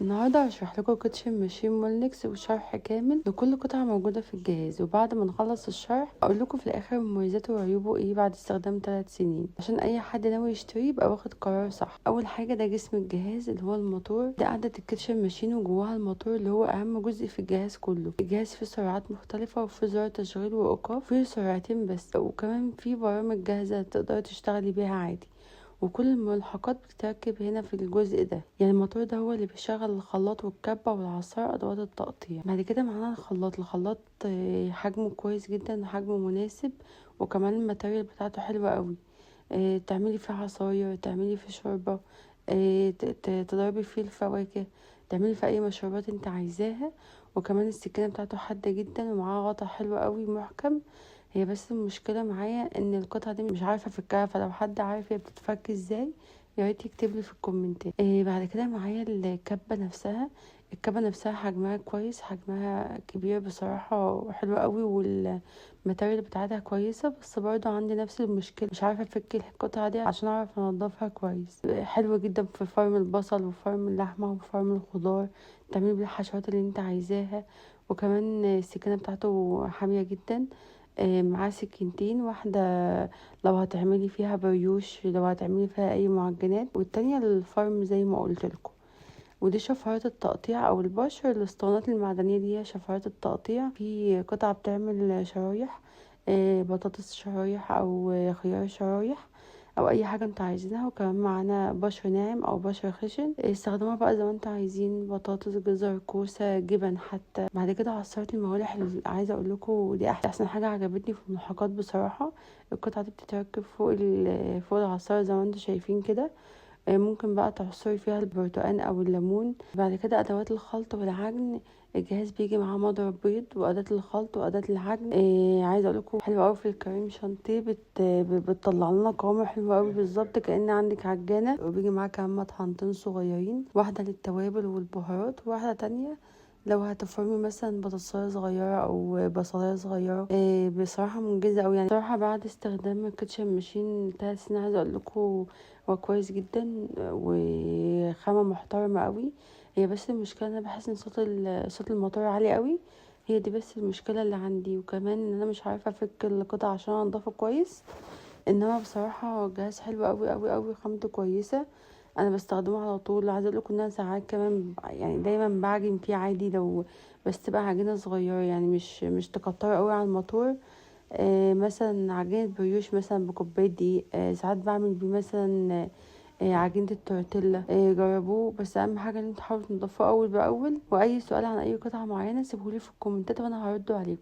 النهارده هشرح لكم كوتشن ماشين مولنكس وشرح كامل لكل قطعة موجودة في الجهاز، وبعد ما نخلص الشرح اقول لكم في الاخر مميزاته وعيوبه ايه بعد استخدام 3 سنين، عشان اي حد ناوي يشتريه يبقى واخد قرار صح. اول حاجة ده جسم الجهاز اللي هو الموتور، ده قاعدة الكوتشن ماشين وجواها الموتور اللي هو اهم جزء في الجهاز كله. الجهاز فيه سرعات مختلفة وفيه زرار تشغيل وايقاف، فيه سرعتين بس، وكمان فيه برامج جاهزة تقدري تشتغلي بيها عادي، وكل الملحقات بتتركب هنا في الجزء ده. يعني الموتور ده هو اللي بيشغل الخلاط والكبة والعصار ادوات التقطيع. بعد كده معانا الخلاط حجمه كويس جدا وحجمه مناسب، وكمان الماتيريال بتاعته حلوة قوي. تعملي فيه عصاير، تعملي فيه شوربة، تضربي فيه الفواكه، تعملي فيه اي مشروبات انت عايزاها. وكمان السكينة بتاعته حادة جدا ومعاه غطا حلو قوي محكم. هي بس المشكلة معايا ان القطعة دي مش عارفة افكها، فلو حد عارف هي بتتفك ازاي ياريت يكتبلي في الكومنتات. بعد كده معايا الكبة نفسها. الكبة نفسها حجمها كويس، حجمها كبير بصراحة وحلو قوي، والماتيريال بتاعتها كويسة، بس برضو عندي نفس المشكلة، مش عارفة افك القطعة دي عشان اعرف انضفها كويس. حلوة جدا في فرم البصل وفرم اللحمة وفرم الخضار، تعملي بيه الحشوات اللي انت عايزاها. وكمان السكينة بتاعته حامية جدا. معاه سكينتين، واحدة لو هتعملي فيها بريوش، لو هتعملي فيها اي معجنات، والتانية للفرم زي ما قلت لكم. ودي شفرات التقطيع او البشر. الاسطوانات المعدنية دي هي شفرات التقطيع. في قطعة بتعمل شرايح، بطاطس شرايح او خيار شرايح او اي حاجة انتوا عايزينها. وكمان معانا بشر ناعم او بشر خشن، استخدموها بقى زي ما انتوا عايزين، بطاطس، جزر، كوسة، جبن حتى. بعد كده عصارة الموالح اللي عايزة اقول لكم دي احسن حاجة عجبتني في الملحقات بصراحة. القطعة دي بتتركب فوق العصارة زي ما انتوا شايفين كده. ممكن بقى تعصري فيها البرتقال او الليمون. بعد كده ادوات الخلط والعجن. الجهاز بيجي معاه مضرب بيض واداة الخلط واداة العجن. عايزه اقول لكم حلوه قوي في الكريم شانتيه، بتطلع لنا قوام حلو قوي بالظبط كأن عندك عجانه. وبيجي معاه كمان مطحنتين صغيرين، واحده للتوابل والبهارات، وواحده تانية لو هتفرمي مثلا بطاطساية صغيرة او بصلاية صغيرة. بصراحة منجزة اوي يعني. بصراحة بعد استخدام الكيتشن ماشين 3 سنين عايزة اقول لكم هو كويس جدا وخامة محترمة قوي. هي بس المشكلة انا بحس ان صوت الموتور عالي قوي. هي دي بس المشكلة اللي عندي، وكمان ان انا مش عارفة افك القطع عشان انضفه كويس. انما بصراحة جهاز حلو قوي قوي قوي، خامته كويسة. انا بستخدمه على طول. عايزه اقول لكم ان انا ساعات كمان يعني دايما بعجن فيه عادي، لو بس تبقى عجينه صغيره يعني مش تكتر قوي على الموتور. مثلا عجينه بريوش مثلا بكوبايه دقيق. ساعات بعمل بيه مثلا عجينه التورتيلا. جربوه، بس اهم حاجه ان انتوا تحاولوا تنضفوه اول باول. واي سؤال عن اي قطعه معينه سيبهولي في الكومنتات وانا هرد عليكم.